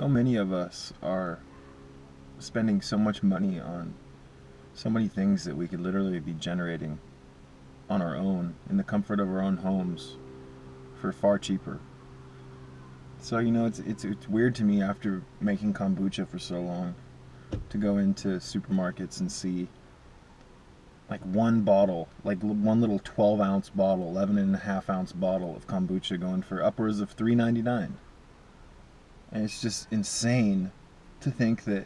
so many of us are spending so much money on so many things that we could literally be generating on our own in the comfort of our own homes for far cheaper. So it's weird to me after making kombucha for so long to go into supermarkets and see like one bottle, like one little 12-ounce bottle, 11.5-ounce bottle of kombucha going for upwards of $3.99. And it's just insane to think that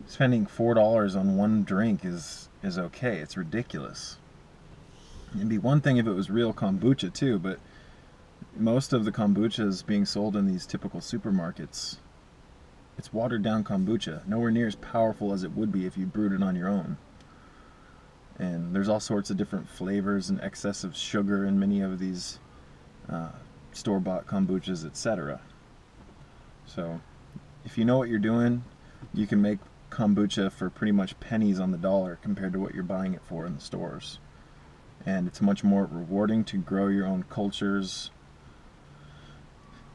spending $4 on one drink is okay. It's ridiculous. It'd be one thing if it was real kombucha too, but most of the kombuchas being sold in these typical supermarkets, it's watered down kombucha, nowhere near as powerful as it would be if you brewed it on your own. And there's all sorts of different flavors and excessive sugar in many of these store-bought kombuchas, etc. So if you know what you're doing, you can make kombucha for pretty much pennies on the dollar compared to what you're buying it for in the stores. And it's much more rewarding to grow your own cultures.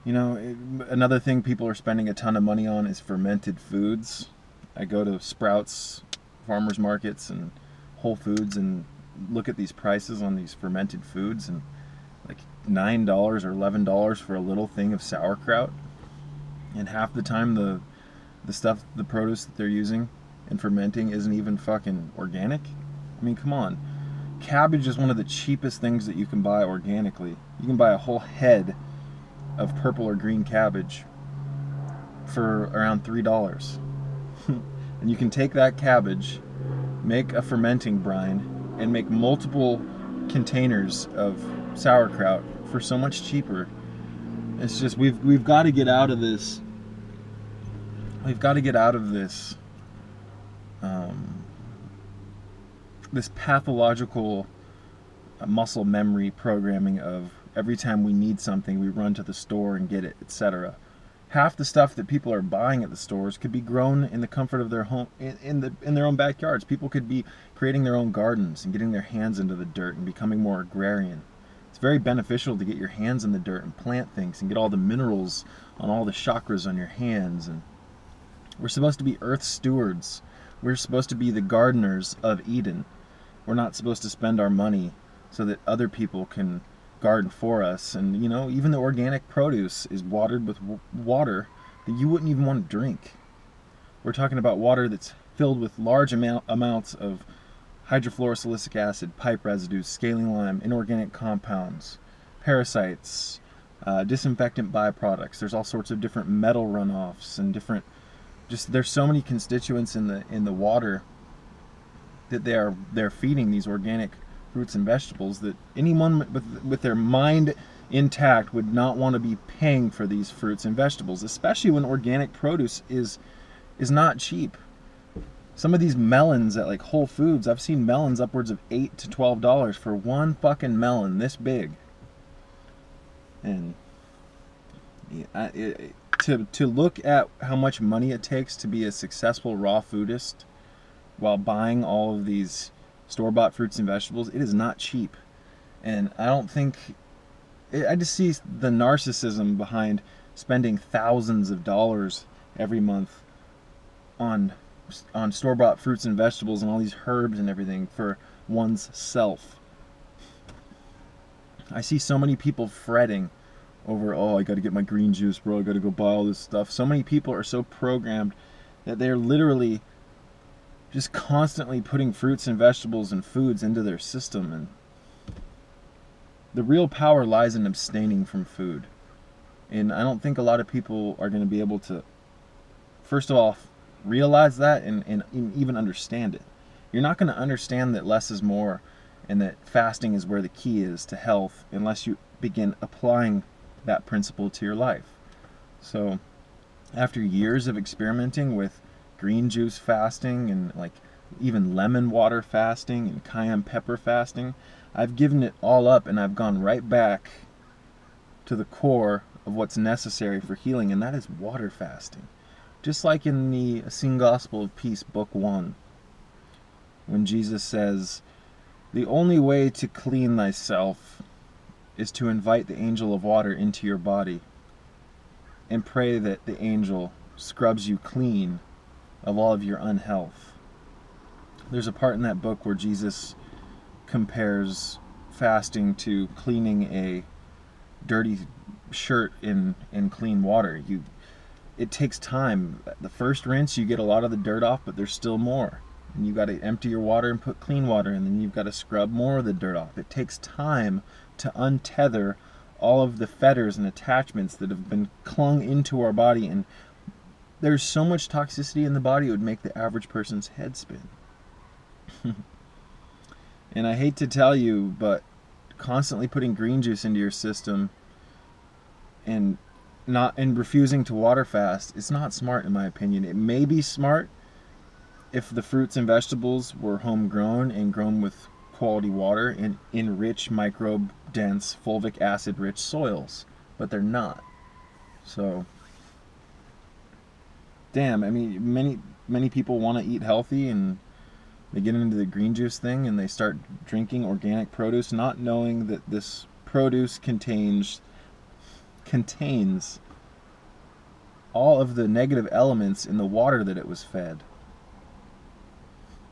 Another thing people are spending a ton of money on is fermented foods. I go to Sprouts, farmers markets, and Whole Foods and look at these prices on these fermented foods, and like $9 or $11 for a little thing of sauerkraut. And half the time the produce that they're using and fermenting isn't even fucking organic. I mean, come on. Cabbage is one of the cheapest things that you can buy organically. You can buy a whole head of purple or green cabbage for around $3. And you can take that cabbage, make a fermenting brine, and make multiple containers of sauerkraut for so much cheaper. It's just we've got to get out of this. We've got to get out of this this pathological muscle memory programming of every time we need something we run to the store and get it, etc. Half the stuff that people are buying at the stores could be grown in the comfort of their home, in their own backyards. People could be creating their own gardens and getting their hands into the dirt and becoming more agrarian. It's very beneficial to get your hands in the dirt and plant things and get all the minerals on all the chakras on your hands. And we're supposed to be earth stewards. We're supposed to be the gardeners of Eden. We're not supposed to spend our money so that other people can garden for us. And even the organic produce is watered with water that you wouldn't even want to drink. We're talking about water that's filled with large amounts of hydrofluorosilicic acid, pipe residues, scaling lime, inorganic compounds, parasites, disinfectant byproducts. There's all sorts of different metal runoffs and there's so many constituents in the water that they're feeding these organic fruits and vegetables that anyone with their mind intact would not want to be paying for these fruits and vegetables, especially when organic produce is not cheap. Some of these melons at like Whole Foods, I've seen melons upwards of $8 to $12 for one fucking melon this big. And to look at how much money it takes to be a successful raw foodist while buying all of these store-bought fruits and vegetables, it is not cheap. And I just see the narcissism behind spending thousands of dollars every month on store-bought fruits and vegetables and all these herbs and everything for one's self. I see so many people fretting over, oh, I gotta get my green juice, bro, I gotta go buy all this stuff. So many people are so programmed that they're literally just constantly putting fruits and vegetables and foods into their system. And the real power lies in abstaining from food. And I don't think a lot of people are going to be able to, first of all, realize that and even understand it. You're not going to understand that less is more and that fasting is where the key is to health unless you begin applying that principle to your life. So after years of experimenting with green juice fasting and like even lemon water fasting and cayenne pepper fasting, I've given it all up and I've gone right back to the core of what's necessary for healing, and that is water fasting. Just like in the Sing Gospel of Peace, Book 1, when Jesus says, "The only way to clean thyself is to invite the angel of water into your body and pray that the angel scrubs you clean of all of your unhealth. There's a part in that book where Jesus compares fasting to cleaning a dirty shirt in clean water. It takes time. The first rinse, you get a lot of the dirt off, but there's still more. And you got to empty your water and put clean water in, and then you've got to scrub more of the dirt off. It takes time to untether all of the fetters and attachments that have been clung into our body, and there's so much toxicity in the body it would make the average person's head spin. And I hate to tell you, but constantly putting green juice into your system and refusing to water fast, it's not smart in my opinion. It may be smart if the fruits and vegetables were homegrown and grown with quality water and in rich microbe dense fulvic acid rich soils, but they're not. So damn, I mean, many people want to eat healthy, and they get into the green juice thing and they start drinking organic produce, not knowing that this produce contains all of the negative elements in the water that it was fed.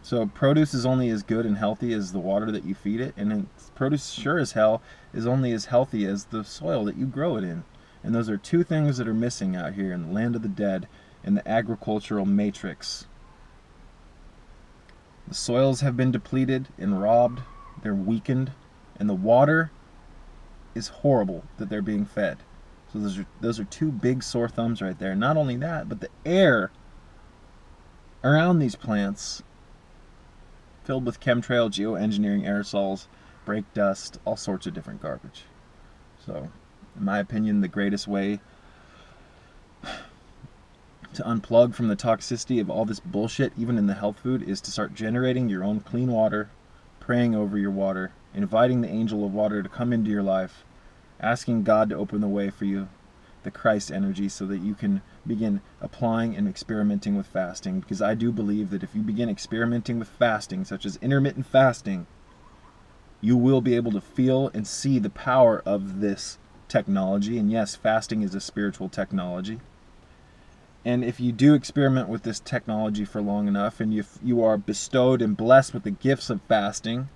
So produce is only as good and healthy as the water that you feed it, and produce sure as hell is only as healthy as the soil that you grow it in. And those are two things that are missing out here in the land of the dead, in the agricultural matrix. The soils have been depleted and robbed, they're weakened, and the water is horrible that they're being fed. So those are two big sore thumbs right there. Not only that, but the air around these plants filled with chemtrail, geoengineering aerosols, brake dust, all sorts of different garbage. So, in my opinion, the greatest way to unplug from the toxicity of all this bullshit, even in the health food, is to start generating your own clean water, praying over your water, inviting the angel of water to come into your life, asking God to open the way for you, the Christ energy, so that you can begin applying and experimenting with fasting. Because I do believe that if you begin experimenting with fasting, such as intermittent fasting, you will be able to feel and see the power of this technology. And yes, fasting is a spiritual technology. And if you do experiment with this technology for long enough, and you are bestowed and blessed with the gifts of fasting,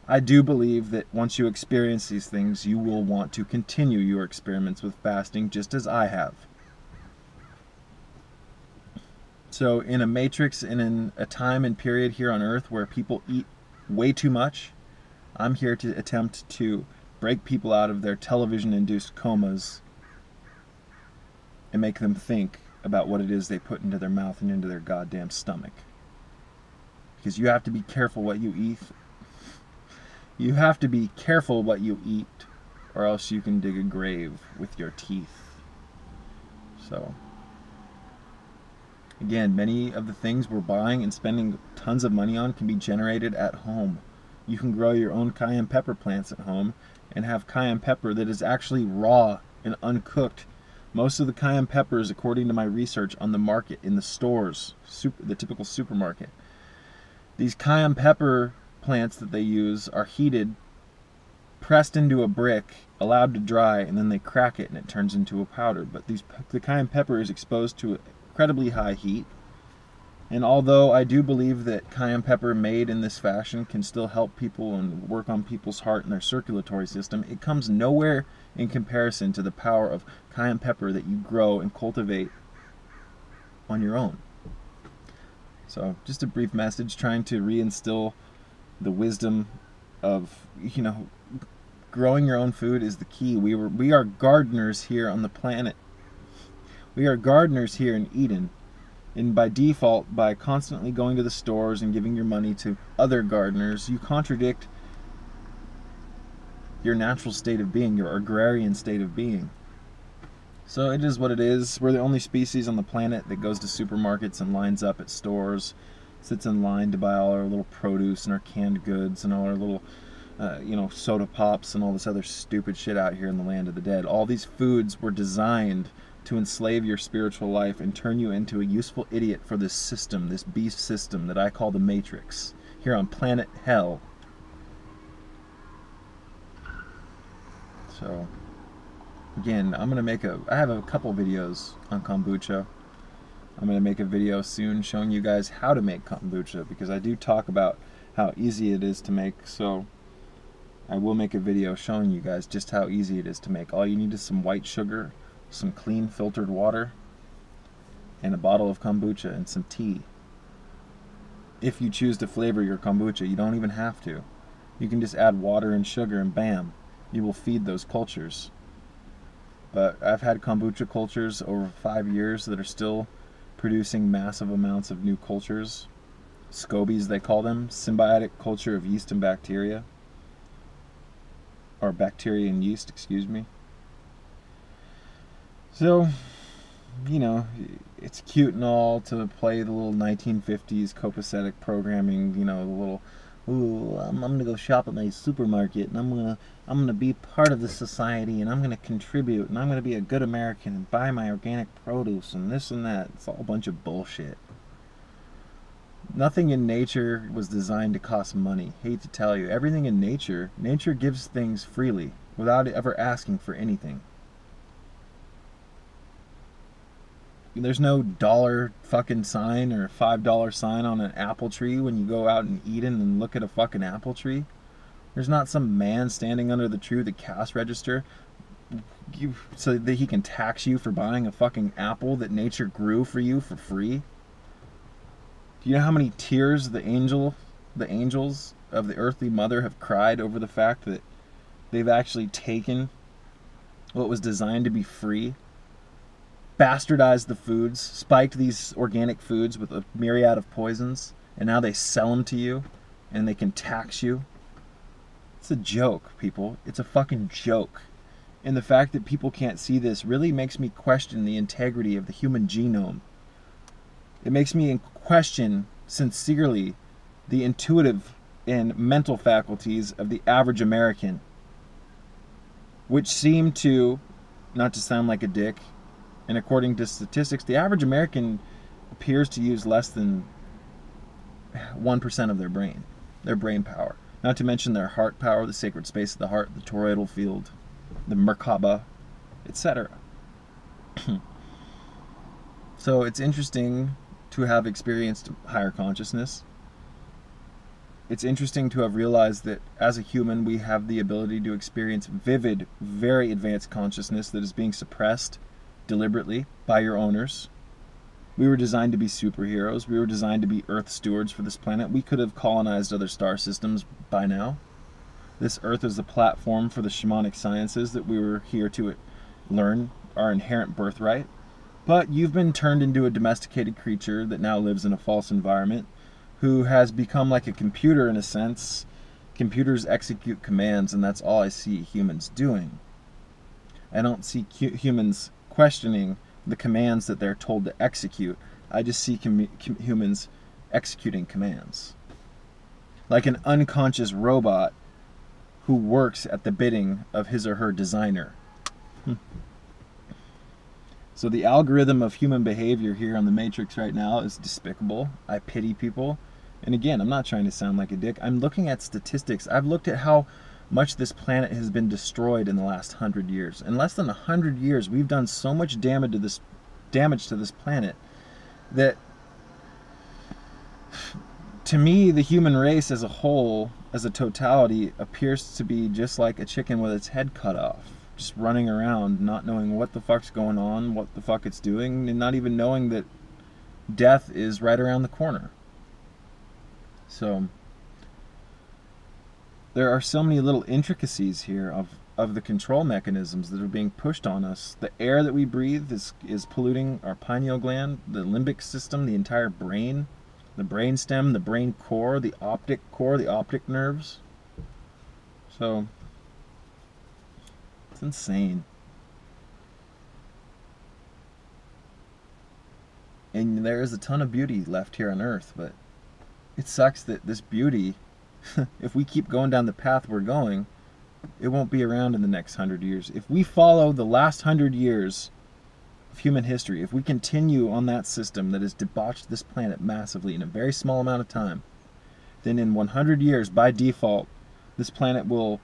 I do believe that once you experience these things, you will want to continue your experiments with fasting, just as I have. So in a matrix and in a time and period here on earth where people eat way too much, I'm here to attempt to break people out of their television-induced comas and make them think about what it is they put into their mouth and into their goddamn stomach. Because you have to be careful what you eat. You have to be careful what you eat, or else you can dig a grave with your teeth. So, again, many of the things we're buying and spending tons of money on can be generated at home. You can grow your own cayenne pepper plants at home and have cayenne pepper that is actually raw and uncooked. Most of the cayenne peppers, according to my research on the market in the stores, the typical supermarket, these cayenne pepper plants that they use are heated, pressed into a brick, allowed to dry, and then they crack it and it turns into a powder. But the cayenne pepper is exposed to incredibly high heat, and although I do believe that cayenne pepper made in this fashion can still help people and work on people's heart and their circulatory system, it comes nowhere in comparison to the power of cayenne pepper that you grow and cultivate on your own. So just a brief message trying to reinstill the wisdom of, growing your own food is the key. We are gardeners here on the planet. We are gardeners here in Eden. And by default, by constantly going to the stores and giving your money to other gardeners, you contradict your natural state of being, your agrarian state of being. So it is what it is. We're the only species on the planet that goes to supermarkets and lines up at stores, sits in line to buy all our little produce and our canned goods and all our little, soda pops and all this other stupid shit out here in the land of the dead. All these foods were designed to enslave your spiritual life and turn you into a useful idiot for this system, this beast system that I call the Matrix, here on planet Hell. So, Again, I have a couple videos on kombucha. I'm going to make a video soon showing you guys how to make kombucha, because I do talk about how easy it is to make, so I will make a video showing you guys just how easy it is to make. All you need is some white sugar, some clean filtered water, and a bottle of kombucha and some tea. If you choose to flavor your kombucha, you don't even have to. You can just add water and sugar and bam, you will feed those cultures. But I've had kombucha cultures over 5 years that are still producing massive amounts of new cultures. Scobies, they call them, symbiotic culture of yeast and bacteria. Or bacteria and yeast, excuse me. So, you know, it's cute and all to play the little 1950s copacetic programming, you know, the little, ooh, I'm gonna go shop at my supermarket and I'm gonna be part of the society and I'm gonna contribute and I'm gonna be a good American and buy my organic produce and this and that. It's all a bunch of bullshit. Nothing in nature was designed to cost money. Hate to tell you, everything in nature gives things freely without ever asking for anything. There's no dollar fucking sign or $5 sign on an apple tree when you go out in Eden and look at a fucking apple tree. There's not some man standing under the tree with a cash register so that he can tax you for buying a fucking apple that nature grew for you for free. Do you know how many tears the angels of the earthly mother have cried over the fact that they've actually taken what was designed to be free, bastardized the foods, spiked these organic foods with a myriad of poisons, and now they sell them to you and they can tax you? It's a joke, people. It's a fucking joke. And the fact that people can't see this really makes me question the integrity of the human genome. It makes me question, sincerely, the intuitive and mental faculties of the average American, which seem to, not to sound like a dick, and according to statistics, the average American appears to use less than 1% of their brain power. Not to mention their heart power, the sacred space of the heart, the toroidal field, the Merkaba, etc. So it's interesting to have experienced higher consciousness. It's interesting to have realized that as a human we have the ability to experience vivid, very advanced consciousness that is being suppressed deliberately by your owners. We were designed to be superheroes. We were designed to be Earth stewards for this planet. We could have colonized other star systems by now. This Earth is a platform for the shamanic sciences that we were here to learn, our inherent birthright. But you've been turned into a domesticated creature that now lives in a false environment, who has become like a computer in a sense. Computers execute commands, and that's all I see humans doing. I don't see humans questioning the commands that they're told to execute. I just see humans executing commands. Like an unconscious robot who works at the bidding of his or her designer. So the algorithm of human behavior here on the Matrix right now is despicable. I pity people. And again, I'm not trying to sound like a dick. I'm looking at statistics. I've looked at how much this planet has been destroyed in the last 100 years. In less than 100 years, we've done so much damage to this planet that, to me, the human race as a whole, as a totality, appears to be just like a chicken with its head cut off. Just running around, not knowing what the fuck's going on, what the fuck it's doing, and not even knowing that death is right around the corner. So there are so many little intricacies here of the control mechanisms that are being pushed on us. The air that we breathe is polluting our pineal gland, the limbic system, the entire brain, the brain stem, the brain core, the optic nerves. So it's insane. And there is a ton of beauty left here on Earth, but it sucks that this beauty, if we keep going down the path we're going, it won't be around in the next 100 years. If we follow the last 100 years of human history, if we continue on that system that has debauched this planet massively in a very small amount of time, then in 100 years, by default, this planet will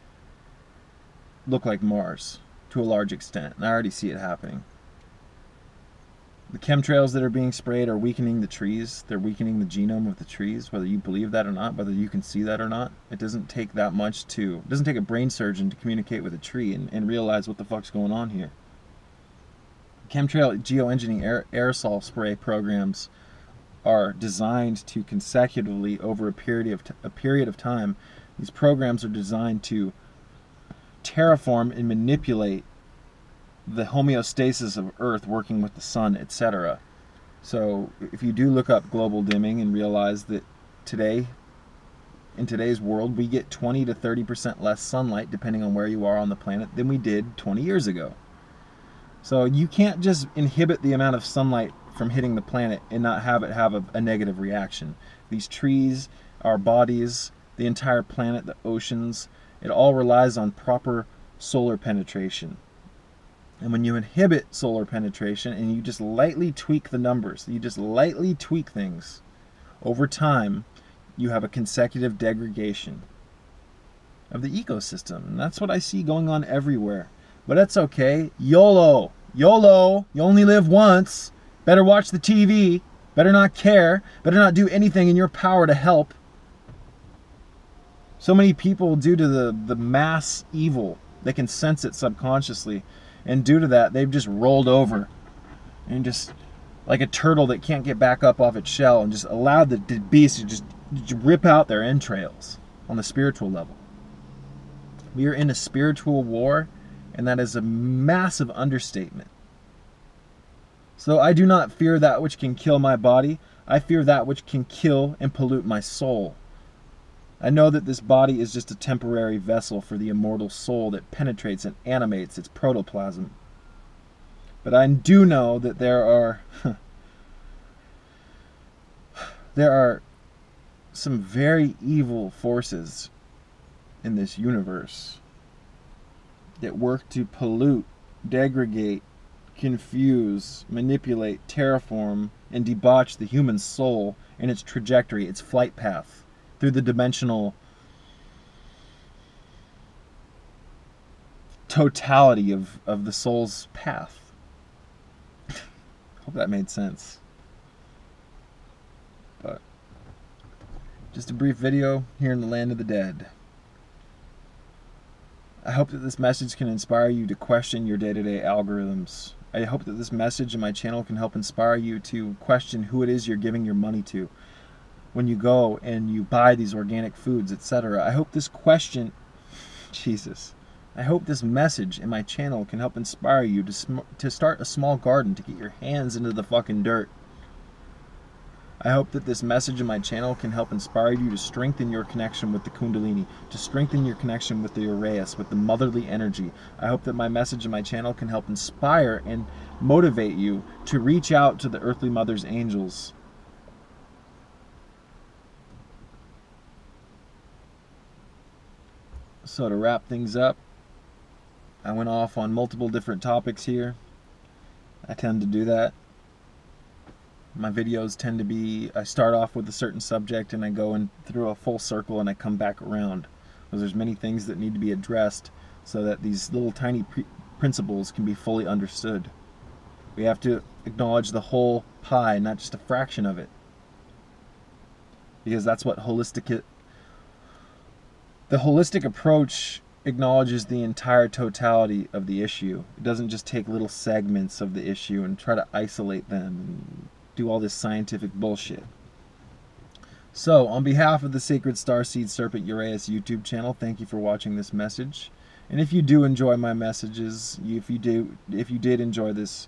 look like Mars. to a large extent, and I already see it happening. The chemtrails that are being sprayed are weakening the trees. They're weakening the genome of the trees, whether you believe that or not, whether you can see that or not. It doesn't take that much to, it doesn't take a brain surgeon to communicate with a tree and realize what the fuck's going on here. Chemtrail geoengineering aerosol spray programs are designed to consecutively, over a period of time, these programs are designed to terraform and manipulate the homeostasis of Earth working with the sun, etc. So if you do look up global dimming and realize that today, in today's world, we get 20 to 30% less sunlight depending on where you are on the planet than we did 20 years ago. So you can't just inhibit the amount of sunlight from hitting the planet and not have it have a negative reaction. These trees, our bodies, the entire planet, the oceans, it all relies on proper solar penetration. And when you inhibit solar penetration and you just lightly tweak the numbers, you just lightly tweak things, over time, you have a consecutive degradation of the ecosystem. And that's what I see going on everywhere. But that's okay. YOLO. YOLO. You only live once. Better watch the TV. Better not care. Better not do anything in your power to help. So many people, due to the mass evil, they can sense it subconsciously. And due to that, they've just rolled over and just, like a turtle that can't get back up off its shell, and just allowed the beast to just rip out their entrails on the spiritual level. We are in a spiritual war, and that is a massive understatement. So I do not fear that which can kill my body. I fear that which can kill and pollute my soul. I know that this body is just a temporary vessel for the immortal soul that penetrates and animates its protoplasm. But I do know that there are some very evil forces in this universe that work to pollute, degrade, confuse, manipulate, terraform, and debauch the human soul in its trajectory, its flight path, through the dimensional totality of the soul's path. Hope that made sense. But just a brief video here in the land of the dead. I hope that this message can inspire you to question your day-to-day algorithms. I hope that this message in my channel can help inspire you to question who it is you're giving your money to when you go and you buy these organic foods, etc. I hope this question, Jesus, I hope this message in my channel can help inspire you to start a small garden, to get your hands into the fucking dirt. I hope that this message in my channel can help inspire you to strengthen your connection with the Kundalini, to strengthen your connection with the Uraeus, with the motherly energy. I hope that my message in my channel can help inspire and motivate you to reach out to the Earthly Mother's angels. So to wrap things up, I went off on multiple different topics here. I tend to do that. My videos tend to be, I start off with a certain subject and I go in through a full circle and I come back around. Because there's many things that need to be addressed so that these little tiny principles can be fully understood. We have to acknowledge the whole pie, not just a fraction of it. Because that's what the holistic approach acknowledges the entire totality of the issue. It doesn't just take little segments of the issue and try to isolate them and do all this scientific bullshit. So, on behalf of the Sacred Starseed Serpent Uraeus YouTube channel, thank you for watching this message. And if you do enjoy my messages, if you did enjoy this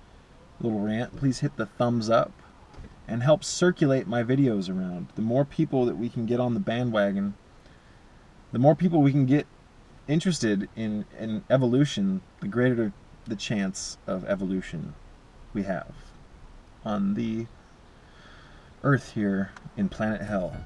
little rant, please hit the thumbs up and help circulate my videos around. The more people that we can get on the bandwagon, the more people we can get interested in evolution, the greater the chance of evolution we have on the Earth here in planet Hell.